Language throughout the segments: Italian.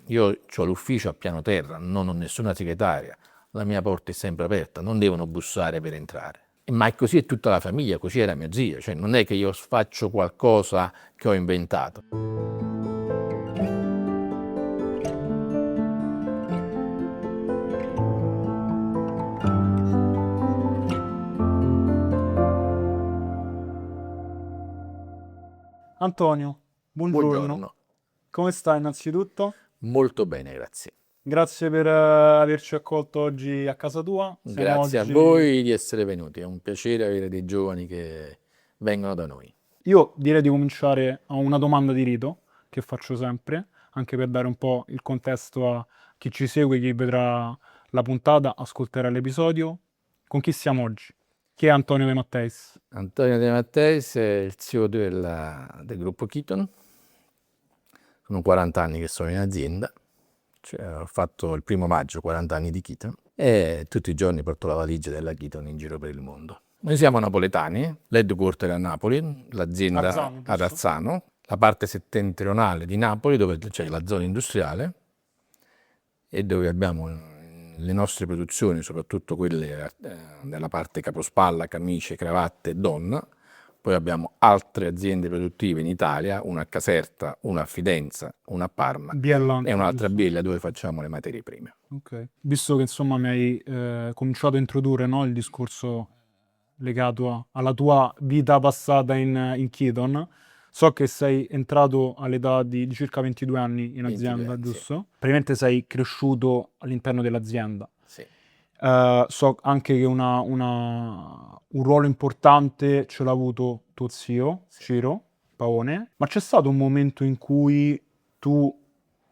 Io ho l'ufficio a piano terra, non ho nessuna segretaria, la mia porta è sempre aperta, non devono bussare per entrare. Ma è così è tutta la famiglia, così era mia zia, cioè non è che io faccio qualcosa che ho inventato. Antonio, buongiorno. Buongiorno, Come stai innanzitutto? molto bene, grazie. Grazie per averci accolto oggi a casa tua. Siamo Grazie a oggi... voi di essere venuti, è un piacere avere dei giovani che vengono da noi. Io direi di cominciare a una domanda di rito che faccio sempre, anche per dare un po' il contesto a chi ci segue, chi vedrà la puntata, ascolterà l'episodio. Con chi siamo oggi? Chi è Antonio De Matteis? Antonio De Matteis è il CEO del gruppo Keaton, sono 40 anni che sono in azienda, cioè, ho fatto il 1° maggio 40 anni di Keaton e tutti i giorni porto la valigia della Keaton in giro per il mondo. Noi siamo napoletani, l'headquarter è a Napoli, l'azienda Arzano, ad giusto? Arzano, la parte settentrionale di Napoli dove c'è la zona industriale e dove abbiamo le nostre produzioni, soprattutto quelle nella parte capospalla, camicie, cravatte e donna. Poi abbiamo altre aziende produttive in Italia, una a Caserta, una a Fidenza, una a Parma Biella, e un'altra a giusto? Biella dove facciamo le materie prime. Ok. Visto che insomma mi hai cominciato a introdurre, no, il discorso legato alla tua vita passata in Keaton, so che sei entrato all'età di circa 22 anni in 22 azienda, anni, sì. giusto? Praticamente sei cresciuto all'interno dell'azienda. Sì. So anche che un ruolo importante ce l'ha avuto tuo zio, Sì. Ciro Paone, ma c'è stato un momento in cui tu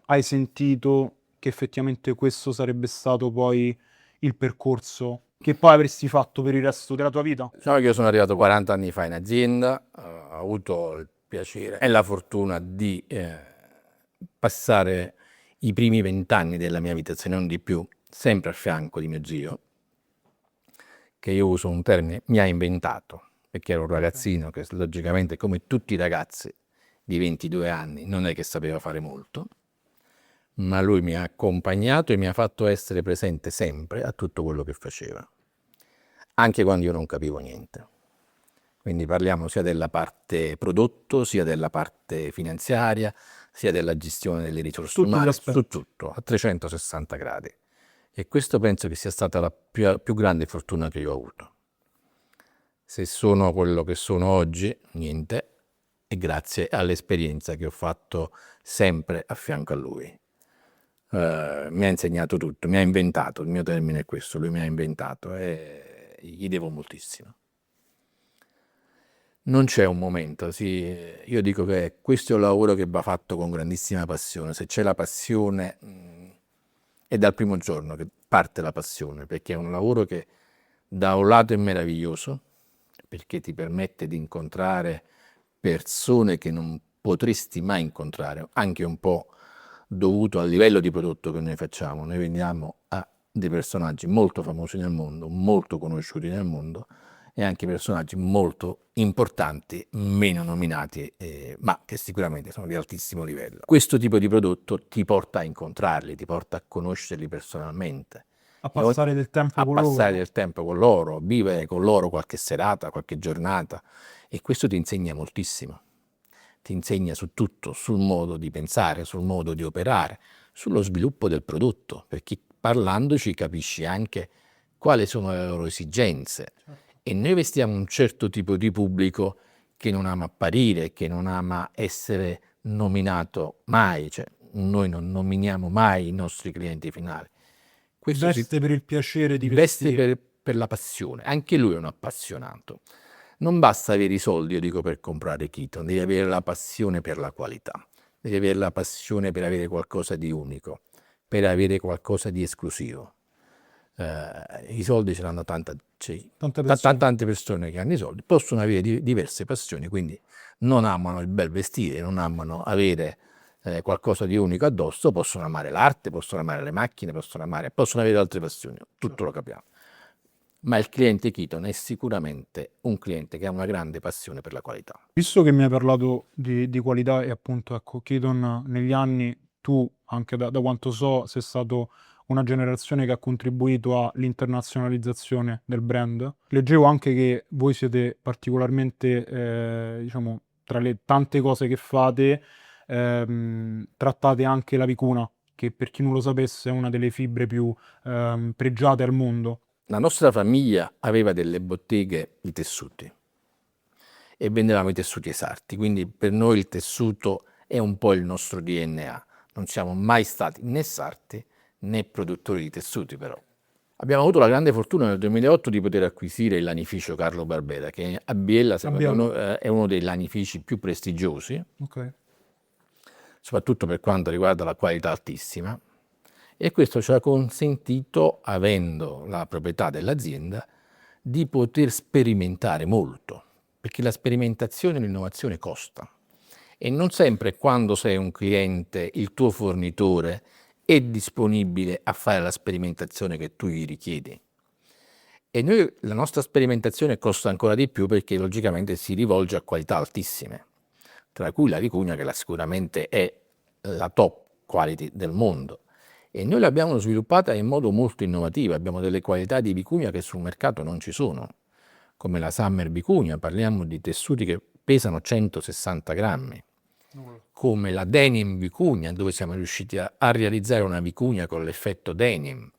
hai sentito che effettivamente questo sarebbe stato poi il percorso che poi avresti fatto per il resto della tua vita? Diciamo che io sono arrivato 40 anni fa in azienda, ho avuto il piacere e la fortuna di passare i primi 20 anni della mia vita, se non di più, sempre a fianco di mio zio, che io uso un termine, mi ha inventato, perché ero un ragazzino che logicamente, come tutti i ragazzi di 22 anni, non è che sapeva fare molto, ma lui mi ha accompagnato e mi ha fatto essere presente sempre a tutto quello che faceva, anche quando io non capivo niente. Quindi parliamo sia della parte prodotto, sia della parte finanziaria, sia della gestione delle risorse Tutti gli umane, su aspetti. tutto, a 360 gradi. E questo penso che sia stata la più grande fortuna che io ho avuto. Se sono quello che sono oggi, niente, è grazie all'esperienza che ho fatto sempre a fianco a lui. Mi ha insegnato tutto, mi ha inventato, il mio termine è questo, lui mi ha inventato e gli devo moltissimo. Non c'è un momento, sì, io dico che questo è un lavoro che va fatto con grandissima passione, se c'è la passione è dal primo giorno che parte la passione, perché è un lavoro che da un lato è meraviglioso, perché ti permette di incontrare persone che non potresti mai incontrare, anche un po' dovuto al livello di prodotto che noi facciamo. Noi vendiamo a dei personaggi molto famosi nel mondo, molto conosciuti nel mondo, e anche personaggi molto importanti, meno nominati, ma che sicuramente sono di altissimo livello. Questo tipo di prodotto ti porta a incontrarli, ti porta a conoscerli personalmente, A passare del tempo a con passare loro. del tempo con loro, vivere con loro qualche serata, qualche giornata, e questo ti insegna moltissimo. Ti insegna su tutto, sul modo di pensare, sul modo di operare, sullo sviluppo del prodotto, perché parlandoci capisci anche quali sono le loro esigenze. E noi vestiamo un certo tipo di pubblico che non ama apparire, che non ama essere nominato mai, cioè noi non nominiamo mai i nostri clienti finali. Questo si Veste per il piacere di veste vestire. per la passione, anche lui è un appassionato. Non basta avere i soldi, io dico, per comprare Keaton, devi avere la passione per la qualità, devi avere la passione per avere qualcosa di unico, per avere qualcosa di esclusivo. I soldi ce l'hanno Tante persone. tante persone che hanno i soldi, possono avere diverse passioni, quindi non amano il bel vestire, non amano avere qualcosa di unico addosso, possono amare l'arte, possono amare le macchine, possono avere altre passioni, tutto lo capiamo. Ma il cliente Keaton è sicuramente un cliente che ha una grande passione per la qualità. Visto che mi hai parlato di qualità e appunto ecco, Keaton negli anni tu, anche da quanto so, sei stato una generazione che ha contribuito all'internazionalizzazione del brand. Leggevo anche che voi siete particolarmente, diciamo, tra le tante cose che fate, trattate anche la vicuna, che per chi non lo sapesse è una delle fibre più pregiate al mondo. La nostra famiglia aveva delle botteghe di tessuti e vendevamo i tessuti ai sarti, quindi per noi il tessuto è un po' il nostro DNA. Non siamo mai stati né sarti né produttori di tessuti, però. Abbiamo avuto la grande fortuna nel 2008 di poter acquisire il lanificio Carlo Barbera, che a Biella è uno dei lanifici più prestigiosi, Ok. soprattutto per quanto riguarda la qualità altissima, e questo ci ha consentito, avendo la proprietà dell'azienda, di poter sperimentare molto, perché la sperimentazione e l'innovazione costa. E non sempre quando sei un cliente, il tuo fornitore è disponibile a fare la sperimentazione che tu gli richiedi. E noi la nostra sperimentazione costa ancora di più perché logicamente si rivolge a qualità altissime, tra cui la vicuña, che sicuramente è la top quality del mondo. E noi l'abbiamo sviluppata in modo molto innovativo, abbiamo delle qualità di vicuña che sul mercato non ci sono, come la Summer Vicuña, parliamo di tessuti che pesano 160 grammi, come la Denim Vicuña, dove siamo riusciti a realizzare una vicuña con l'effetto denim,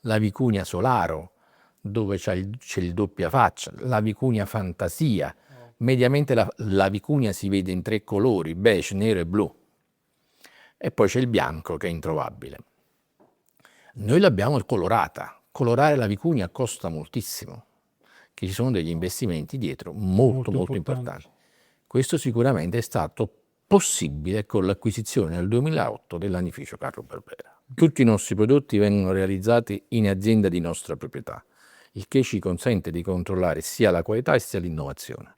la Vicuña Solaro, dove c'è il doppia faccia, la Vicuña Fantasia. Mediamente la vicuña si vede in 3 colori, beige, nero e blu. E poi c'è il bianco che è introvabile. Noi l'abbiamo colorata. Colorare la vicuña costa moltissimo, che ci sono degli investimenti dietro molto importanti. Questo sicuramente è stato possibile con l'acquisizione nel 2008 del lanificio Carlo Barbera. Tutti i nostri prodotti vengono realizzati in azienda di nostra proprietà, il che ci consente di controllare sia la qualità e sia l'innovazione.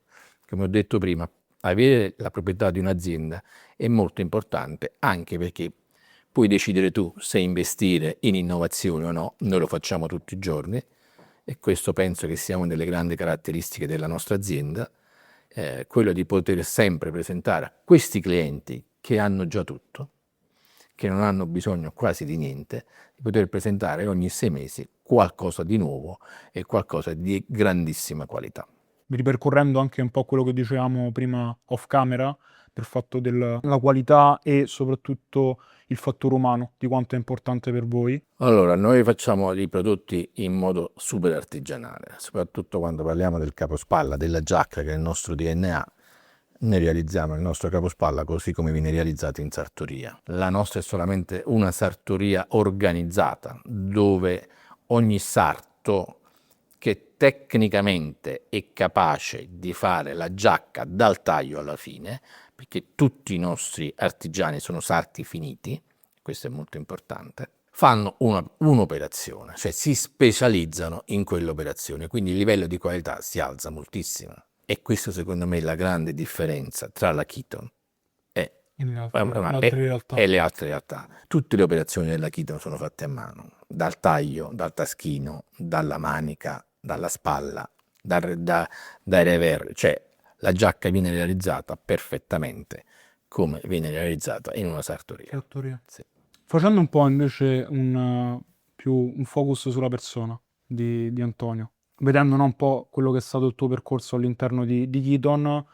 Come ho detto prima, avere la proprietà di un'azienda è molto importante, anche perché puoi decidere tu se investire in innovazione o no. Noi lo facciamo tutti i giorni e questo penso che sia una delle grandi caratteristiche della nostra azienda, quello di poter sempre presentare a questi clienti che hanno già tutto, che non hanno bisogno quasi di niente, di poter presentare ogni 6 mesi qualcosa di nuovo e qualcosa di grandissima qualità. Ripercorrendo anche un po' quello che dicevamo prima off camera, per fatto della qualità e soprattutto il fattore umano, di quanto è importante per voi. Allora, noi facciamo i prodotti in modo super artigianale, soprattutto quando parliamo del capospalla, della giacca, che è il nostro DNA. Noi realizziamo il nostro capospalla così come viene realizzato in sartoria. La nostra è solamente una sartoria organizzata, dove ogni sarto che tecnicamente è capace di fare la giacca dal taglio alla fine, perché tutti i nostri artigiani sono sarti finiti, questo è molto importante, fanno un'operazione, cioè si specializzano in quell'operazione, quindi il livello di qualità si alza moltissimo. E questo secondo me è la grande differenza tra la Kiton e le altre realtà. Tutte le operazioni della Kiton sono fatte a mano, dal taglio, dal taschino, dalla manica, dalla spalla, dai revers, cioè la giacca viene realizzata perfettamente come viene realizzata in una sartoria. Sì. Facendo un po' invece un focus sulla persona di Antonio, vedendo un po' quello che è stato il tuo percorso all'interno di Kiton,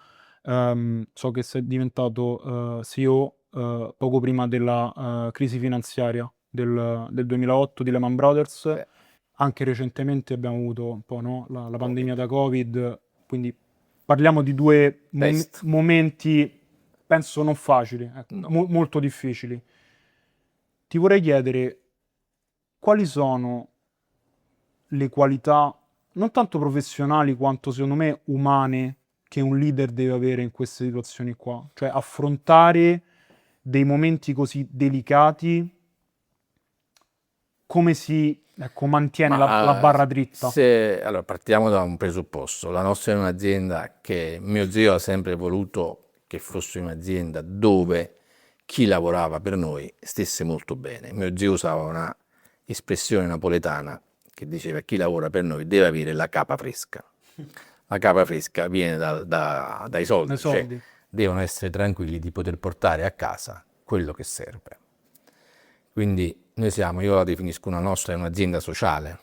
so che sei diventato CEO poco prima della crisi finanziaria del 2008 di Lehman Brothers. Anche recentemente abbiamo avuto un po', no, la pandemia da Covid, quindi parliamo di due momenti, penso non facili, ecco, molto difficili. Ti vorrei chiedere quali sono le qualità, non tanto professionali quanto secondo me umane, che un leader deve avere in queste situazioni qua. Cioè affrontare dei momenti così delicati, come si mantiene la barra dritta? Allora, partiamo da un presupposto. La nostra è un'azienda che mio zio ha sempre voluto che fosse un'azienda dove chi lavorava per noi stesse molto bene. Mio zio usava una espressione napoletana che diceva: chi lavora per noi deve avere la capa fresca. La capa fresca viene dai soldi, cioè devono essere tranquilli di poter portare a casa quello che serve. Quindi io la definisco una nostra, è un'azienda sociale,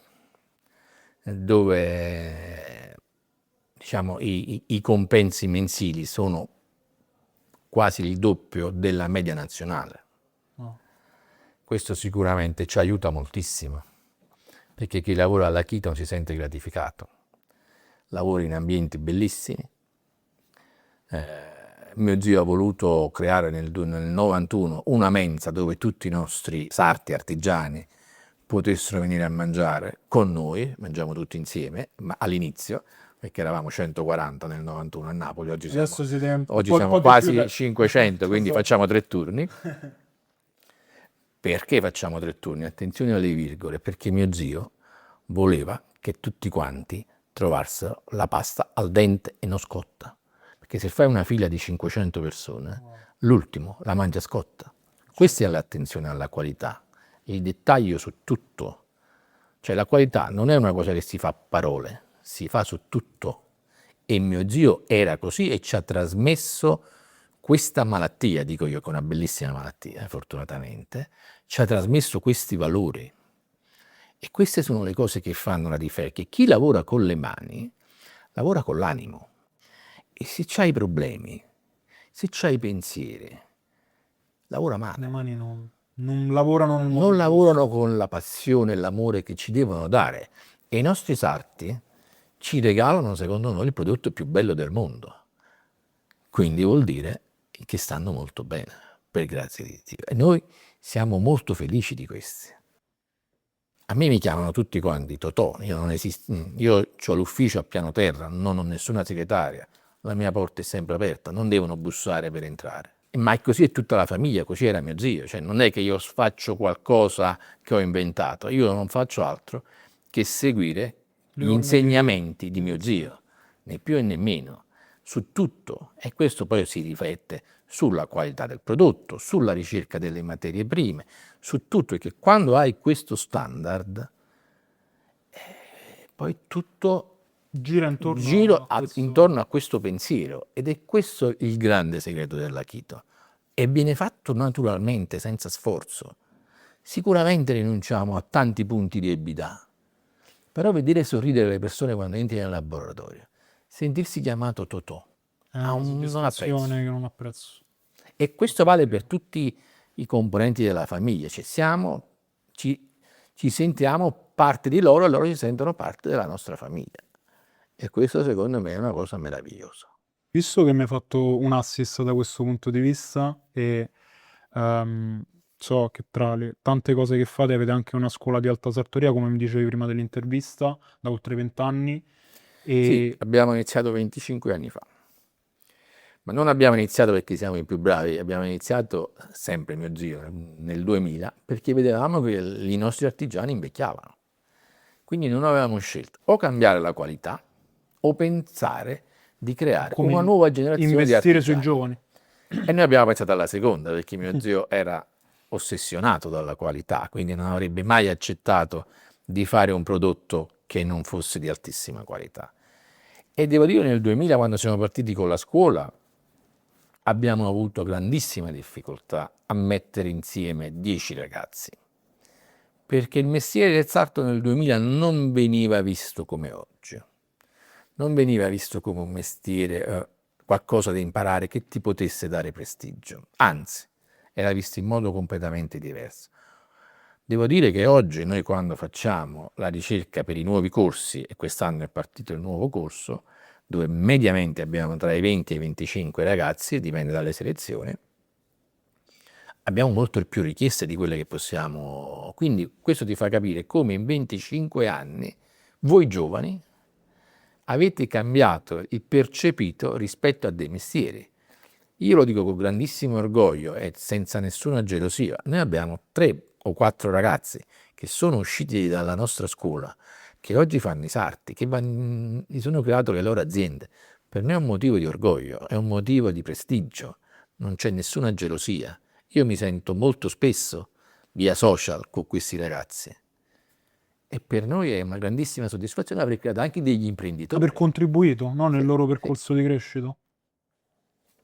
dove diciamo, i compensi mensili sono quasi il doppio della media nazionale. No. Questo sicuramente ci aiuta moltissimo, perché chi lavora alla Keaton si sente gratificato, lavora in ambienti bellissimi. Mio zio ha voluto creare nel 91 una mensa dove tutti i nostri sarti artigiani potessero venire a mangiare con noi, mangiamo tutti insieme, ma all'inizio, perché eravamo 140 nel 91 a Napoli, oggi Adesso siete un siamo po' di quasi più. 500, quindi So. facciamo 3 turni. Perché facciamo 3 turni? Attenzione alle virgole, perché mio zio voleva che tutti quanti trovassero la pasta al dente e non scotta. Perché se fai una fila di 500 persone, l'ultimo la mangia scotta. Questa è l'attenzione alla qualità, il dettaglio su tutto. Cioè la qualità non è una cosa che si fa a parole, si fa su tutto. E mio zio era così e ci ha trasmesso questa malattia, dico io che è una bellissima malattia, fortunatamente, ci ha trasmesso questi valori. E queste sono le cose che fanno la differenza, che chi lavora con le mani, lavora con l'animo. E se c'hai problemi, se c'hai pensieri, lavora male. Le mani non lavorano nel modo Non giusto. lavorano con la passione e l'amore che ci devono dare. E i nostri sarti ci regalano, secondo noi, il prodotto più bello del mondo. Quindi vuol dire che stanno molto bene, per grazia di Dio. E noi siamo molto felici di questi. A me mi chiamano tutti quanti Totò, io ho l'ufficio a piano terra, non ho nessuna segretaria, la mia porta è sempre aperta, non devono bussare per entrare. Ma è così è tutta la famiglia, così era mio zio, cioè non è che io faccio qualcosa che ho inventato, io non faccio altro che seguire gli insegnamenti di mio zio, né più e né meno, su tutto, e questo poi si riflette sulla qualità del prodotto, sulla ricerca delle materie prime, su tutto, perché quando hai questo standard, poi tutto gira intorno a questo pensiero, ed è questo il grande segreto della Keto, e viene fatto naturalmente, senza sforzo. Sicuramente rinunciamo a tanti punti di EBITDA, però vedere sorridere le persone quando entri nel laboratorio, sentirsi chiamato Totò, una non ha prezzo. soddisfazione che non ha prezzo. E questo vale per tutti i componenti della famiglia, cioè ci sentiamo parte di loro e loro si sentono parte della nostra famiglia. E questo secondo me è una cosa meravigliosa. Visto che mi hai fatto un assist da questo punto di vista e so che tra le tante cose che fate avete anche una scuola di alta sartoria, come mi dicevi prima dell'intervista, da oltre 20 anni. Sì, abbiamo iniziato 25 anni fa. Ma non abbiamo iniziato perché siamo i più bravi, abbiamo iniziato, sempre mio zio, nel 2000, perché vedevamo che i nostri artigiani invecchiavano. Quindi non avevamo scelto o cambiare la qualità o pensare di creare Come una nuova generazione di investire artigiani. sui giovani. E noi abbiamo pensato alla seconda, perché mio zio era ossessionato dalla qualità, quindi non avrebbe mai accettato di fare un prodotto che non fosse di altissima qualità. E devo dire, nel 2000, quando siamo partiti con la scuola, abbiamo avuto grandissima difficoltà a mettere insieme 10 ragazzi, perché il mestiere del sarto nel 2000 non veniva visto come oggi, non veniva visto come un mestiere, qualcosa da imparare che ti potesse dare prestigio, anzi, era visto in modo completamente diverso. Devo dire che oggi noi, quando facciamo la ricerca per i nuovi corsi, e quest'anno è partito il nuovo corso, dove mediamente abbiamo tra i 20 e i 25 ragazzi, dipende dalle selezioni, abbiamo molto più richieste di quelle che possiamo. Quindi questo ti fa capire come in 25 anni voi giovani avete cambiato il percepito rispetto a dei mestieri. Io lo dico con grandissimo orgoglio e senza nessuna gelosia. Noi abbiamo 3 o 4 ragazzi che sono usciti dalla nostra scuola, che oggi fanno i sarti, che gli sono creato le loro aziende. Per noi è un motivo di orgoglio, è un motivo di prestigio, non c'è nessuna gelosia. Io mi sento molto spesso via social con questi ragazzi. E per noi è una grandissima soddisfazione aver creato anche degli imprenditori. Aver contribuito, no, nel loro percorso di crescita.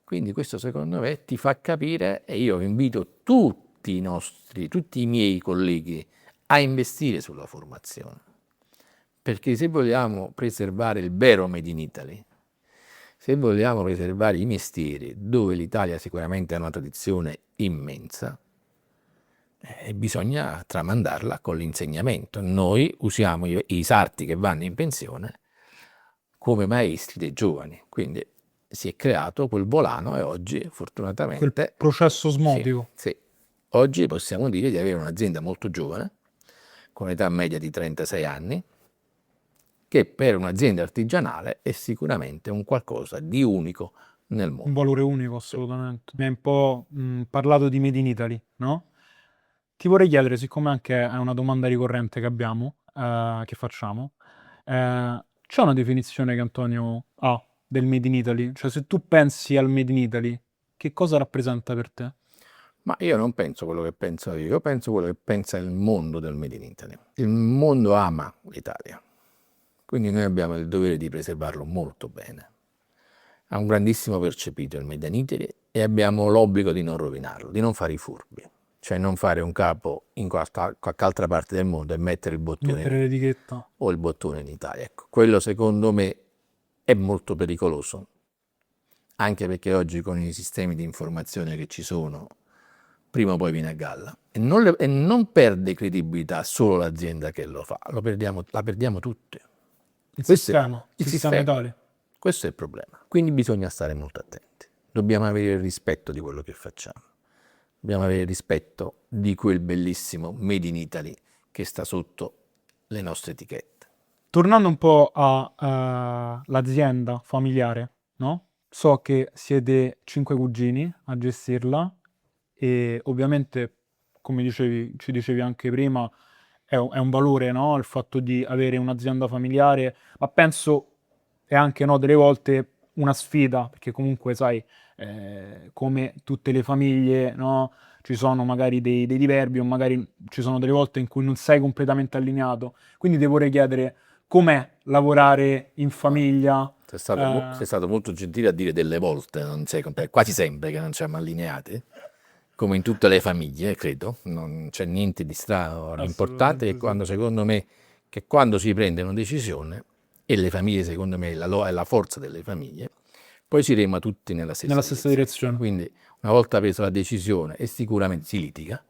Quindi questo secondo me ti fa capire, e io invito tutti tutti i miei colleghi a investire sulla formazione, perché se vogliamo preservare il vero Made in Italy, se vogliamo preservare i mestieri dove l'Italia sicuramente ha una tradizione immensa, bisogna tramandarla con l'insegnamento. Noi usiamo i sarti che vanno in pensione come maestri dei giovani, quindi si è creato quel volano e oggi Quel fortunatamente processo osmotico. sì, oggi possiamo dire di avere un'azienda molto giovane, con età media di 36 anni, che per un'azienda artigianale è sicuramente un qualcosa di unico nel Un mondo. valore unico, assolutamente. Mi hai un po' parlato di Made in Italy, no? Ti vorrei chiedere, siccome anche è una domanda ricorrente che abbiamo, che facciamo, c'è una definizione che Antonio ha del Made in Italy? Cioè, se tu pensi al Made in Italy, che cosa rappresenta per te? Ma io non penso quello che penso io penso quello che pensa il mondo del Made in Italy. Il mondo ama l'Italia, quindi noi abbiamo il dovere di preservarlo molto bene. Ha un grandissimo percepito il Made in Italy e abbiamo l'obbligo di non rovinarlo, di non fare i furbi, cioè non fare un capo in qualche altra parte del mondo e mettere il bottone Mettere l'etichetta. o il bottone in Italia. Ecco, quello secondo me è molto pericoloso, anche perché oggi con i sistemi di informazione che ci sono, prima o poi viene a galla. E non perde credibilità solo l'azienda che lo fa, la perdiamo tutti. Il Questo è sistema Italia. questo è il problema. Quindi bisogna stare molto attenti. Dobbiamo avere il rispetto di quello che facciamo. Dobbiamo avere il rispetto di quel bellissimo Made in Italy che sta sotto le nostre etichette. Tornando un po' all'azienda familiare, no? So che siete 5 cugini a gestirla e ovviamente, come ci dicevi anche prima, è un valore, no? Il fatto di avere un'azienda familiare, ma penso è anche, no, delle volte una sfida, perché comunque, sai, come tutte le famiglie, no? Ci sono magari dei diverbi o magari ci sono delle volte in cui non sei completamente allineato. Quindi ti vorrei chiedere com'è lavorare in famiglia. Sei stato molto gentile a dire delle volte, quasi sempre che non siamo allineati, come in tutte le famiglie, credo. Non c'è niente di strano. L'importante è quando, secondo me, che quando si prende una decisione, e le famiglie, secondo me, è la forza delle famiglie, poi si rema tutti nella stessa direzione. Quindi, una volta presa la decisione, e sicuramente si litiga,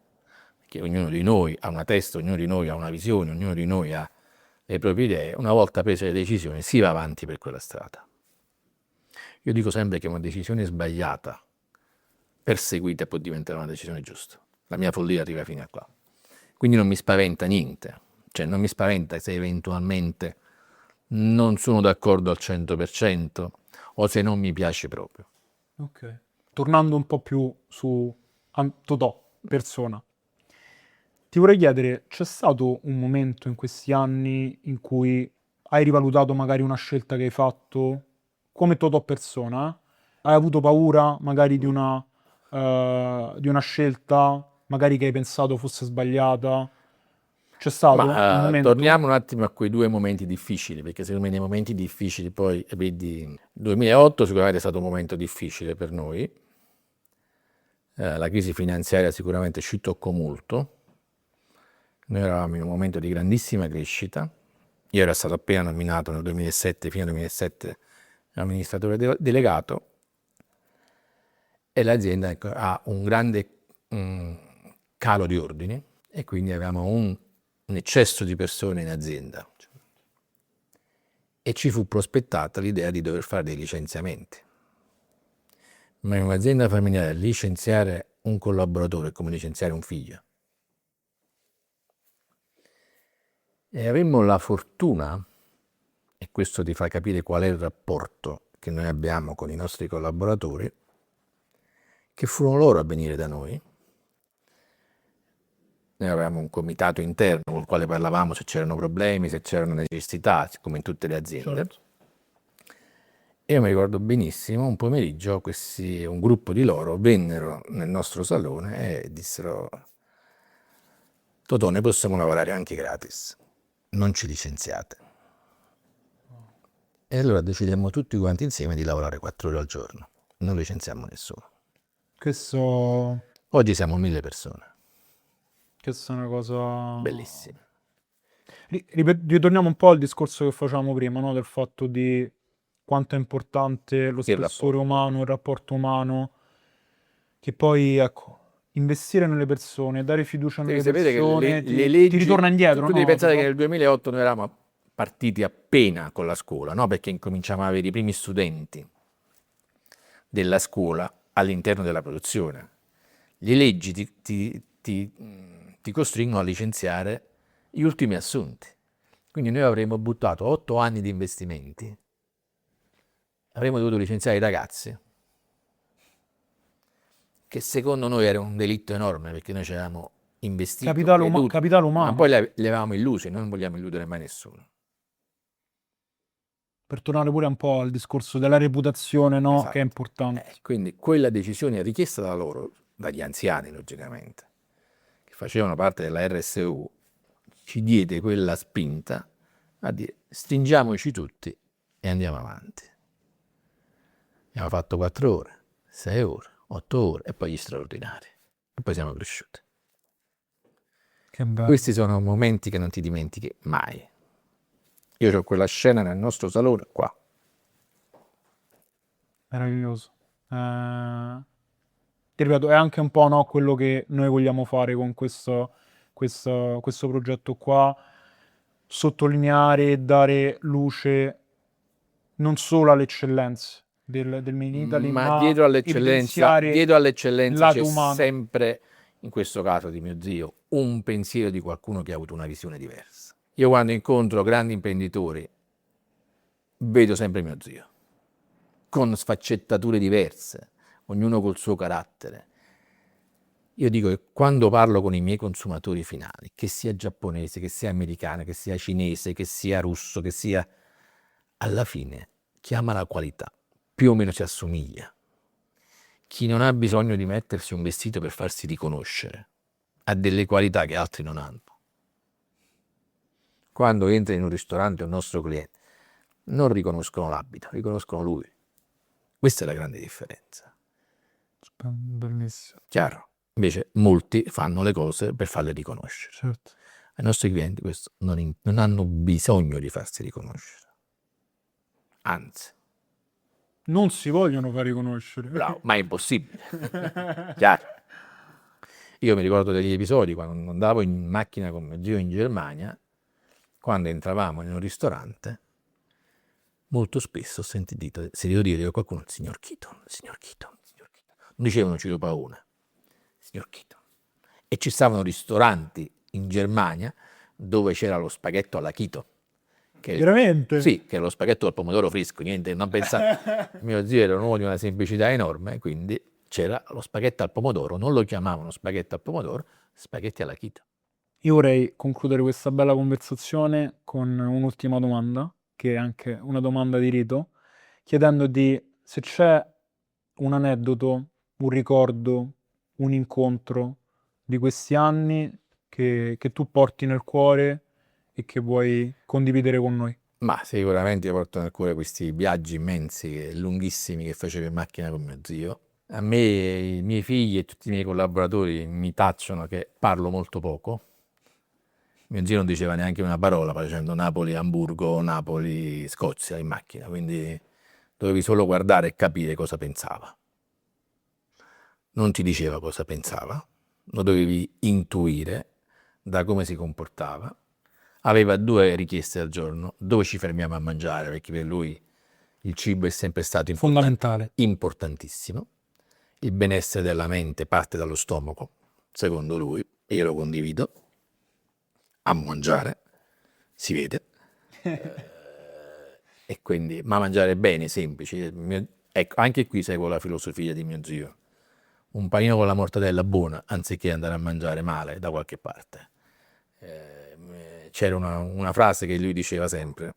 perché ognuno di noi ha una testa, ognuno di noi ha una visione, ognuno di noi ha le proprie idee, una volta prese le decisioni si va avanti per quella strada. Io dico sempre che una decisione sbagliata, perseguita, può diventare una decisione giusta. La mia follia arriva fino a qua. Quindi non mi spaventa niente, cioè non mi spaventa se eventualmente non sono d'accordo al 100% o se non mi piace proprio. Ok. Tornando un po' più su Totò, persona. Ti vorrei chiedere, c'è stato un momento in questi anni in cui hai rivalutato magari una scelta che hai fatto come Totò persona? Hai avuto paura magari di una scelta, magari che hai pensato fosse sbagliata? C'è stato un momento? Torniamo un attimo a quei 2 momenti difficili, perché secondo me nei momenti difficili poi, vedi, 2008 sicuramente è stato un momento difficile per noi, la crisi finanziaria sicuramente ci toccò molto, noi eravamo in un momento di grandissima crescita, io ero stato appena nominato nel 2007, fino al 2007 amministratore delegato, e l'azienda, ecco, ha un grande calo di ordini e quindi avevamo un eccesso di persone in azienda e ci fu prospettata l'idea di dover fare dei licenziamenti. Ma in un'azienda familiare licenziare un collaboratore è come licenziare un figlio. E avemmo la fortuna, e questo ti fa capire qual è il rapporto che noi abbiamo con i nostri collaboratori, che furono loro a venire da noi. Noi avevamo un comitato interno con il quale parlavamo se c'erano problemi, se c'erano necessità, come in tutte le aziende. Certo. E io mi ricordo benissimo, un pomeriggio un gruppo di loro vennero nel nostro salone e dissero: Totò, ne possiamo lavorare anche gratis, non ci licenziate. E allora decidemmo tutti quanti insieme di lavorare 4 ore al giorno, non licenziamo nessuno. Questo Oggi siamo 1000 persone. Questa è una cosa... bellissima. Ritorniamo un po' al discorso che facevamo prima, no? Del fatto di quanto è importante lo Il spessore rapporto. umano, il rapporto umano, che poi, ecco, investire nelle persone, dare fiducia Devi nelle sapere che persone, le ti ritorna leggi, indietro, tu devi no? pensare che Totò? nel 2008 noi eravamo partiti appena con la scuola, no? Perché incominciamo ad avere i primi studenti della scuola all'interno della produzione. Le leggi ti costringono a licenziare gli ultimi assunti. Quindi noi avremmo buttato 8 anni di investimenti, avremmo dovuto licenziare i ragazzi, che secondo noi era un delitto enorme perché noi ci avevamo investito, creduto, Capitale ma umano, poi li avevamo illusi, noi non vogliamo illudere mai nessuno. per tornare pure un po' al discorso della reputazione, no? Che è Esatto. importante. Quindi quella decisione richiesta da loro, dagli anziani logicamente, che facevano parte della RSU, ci diede quella spinta a dire stringiamoci tutti e andiamo avanti. Abbiamo fatto 4 ore, 6 ore, 8 ore e poi gli straordinari. E poi siamo cresciuti. Che bello. Questi sono momenti che non ti dimentichi mai. Io ho quella scena nel nostro salone qua. Meraviglioso. Ti ripeto, è anche un po', no, quello che noi vogliamo fare con questo progetto qua, sottolineare e dare luce non solo alle eccellenze del Made in Italy, Ma ma evidenziare dietro il all'eccellenza c'è lato umano. sempre, in questo caso di mio zio, un pensiero di qualcuno che ha avuto una visione diversa. Io quando incontro grandi imprenditori vedo sempre mio zio, con sfaccettature diverse, ognuno col suo carattere. Io dico che quando parlo con i miei consumatori finali, che sia giapponese, che sia americano, che sia cinese, che sia russo, che sia... alla fine chiama la qualità, più o meno si assomiglia. Chi non ha bisogno di mettersi un vestito per farsi riconoscere ha delle qualità che altri non hanno. Quando entra in un ristorante un nostro cliente, non riconoscono l'abito, riconoscono lui. Questa è la grande differenza. Bellissimo. Chiaro? Invece molti fanno le cose per farle riconoscere. Certo. Ai nostri clienti questo non hanno bisogno di farsi riconoscere. Anzi, Non si vogliono far riconoscere. bravo, ma è impossibile. Chiaro? Io mi ricordo degli episodi quando andavo in macchina con mio zio in Germania, quando entravamo in un ristorante, molto spesso ho sentito dire da qualcuno il signor Keaton, il signor Keaton, il signor Keaton. Non dicevano Ciro Paone, il signor Keaton. E ci stavano ristoranti in Germania dove c'era lo spaghetto alla Keaton. Veramente? Sì, che è lo spaghetto al pomodoro fresco, niente, non pensate. Mio zio era un uomo di una semplicità enorme, quindi c'era lo spaghetto al pomodoro, non lo chiamavano spaghetto al pomodoro, spaghetti alla Keaton. Io vorrei concludere questa bella conversazione con un'ultima domanda, che è anche una domanda di rito, chiedendoti se c'è un aneddoto, un ricordo, un incontro di questi anni che tu porti nel cuore e che vuoi condividere con noi. Ma sicuramente io porto nel cuore questi viaggi immensi e lunghissimi che facevo in macchina con mio zio. A me, i miei figli e tutti i miei collaboratori mi tacciono che parlo molto poco. Mio zio non diceva neanche una parola facendo Napoli-Hamburgo, Napoli-Scozia in macchina, quindi dovevi solo guardare e capire cosa pensava. Non ti diceva cosa pensava, lo dovevi intuire da come si comportava. Aveva 2 richieste al giorno: dove ci fermiamo a mangiare, perché per lui il cibo è sempre stato Fondamentale. importantissimo. Il benessere della mente parte dallo stomaco, secondo lui, e io lo condivido. A mangiare, si vede. E quindi, ma mangiare bene, semplice. Ecco, anche qui seguo la filosofia di mio zio. Un panino con la mortadella buona, anziché andare a mangiare male da qualche parte. C'era una frase che lui diceva sempre: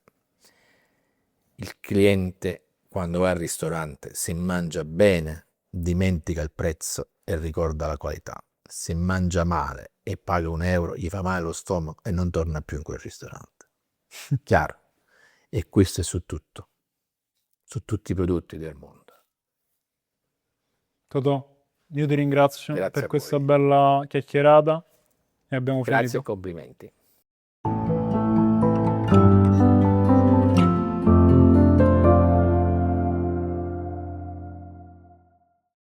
il cliente quando va al ristorante, se mangia bene, dimentica il prezzo e ricorda la qualità. Se mangia male e paga €1, gli fa male lo stomaco e non torna più in quel ristorante. Chiaro? E questo è su tutto, su tutti i prodotti del mondo. Totò, io ti ringrazio Grazie per a questa voi. bella chiacchierata e abbiamo Grazie e finito. complimenti.